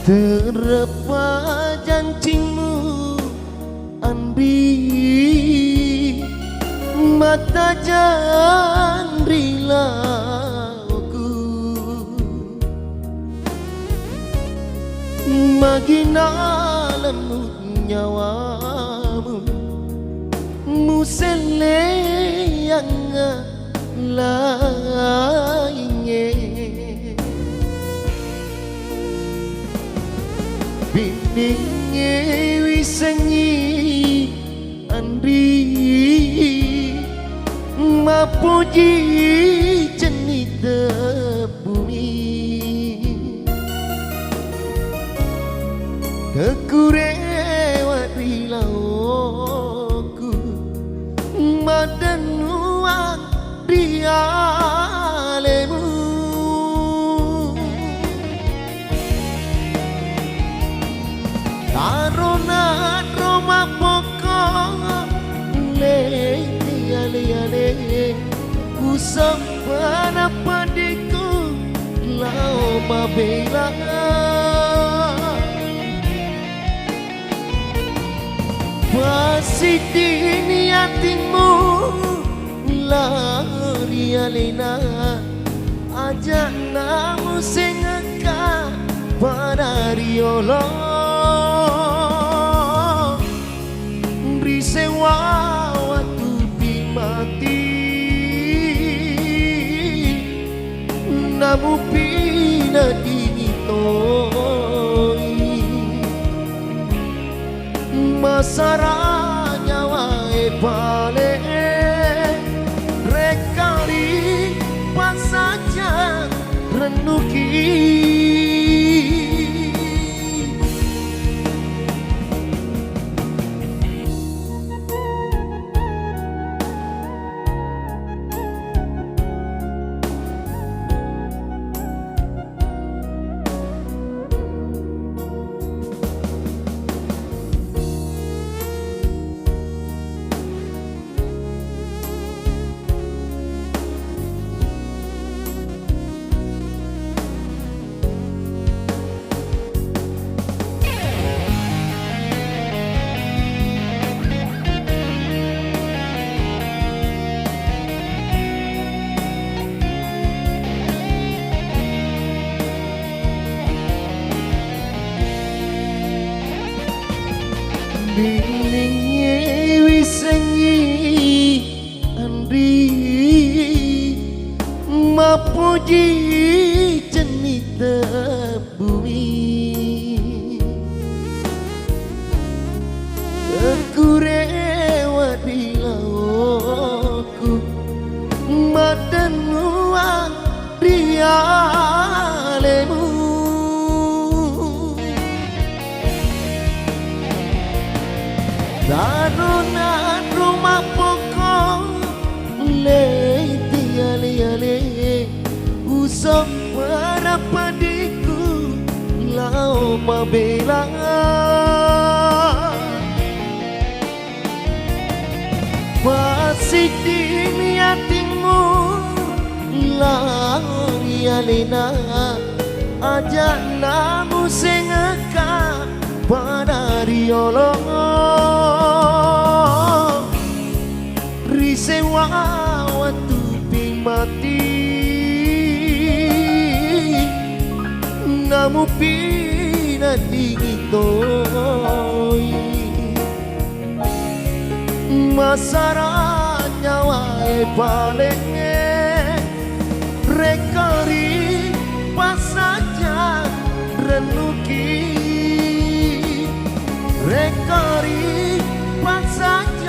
Terapa janjimu Andri, mata jandrilah aku magina lemut nyawamu musele yang lainnya bininge wisengi Andri mapuji cenita bumi kekurewat rilaku madanuang dialemu Tarona Roma pokok le usap pada padiku lau mabela masih di hatimu lari alena ajak namu sengaka pada riolo risewa waktu dimati namu pina dinitoi masaranya wae pale rekari pas saja renuki bininge wisengi Andri mapuji cenita bumi kekurewat dilauku madanuang dialemu Daruna rumah pokok leti ale usap pada padiku lau mabela masih di hatimu lari alena ajak namu sengaka pada riolo risewa waktu mati namu pina digitoi masaranya wae palenge rekari pas saja renuki rekari pas saja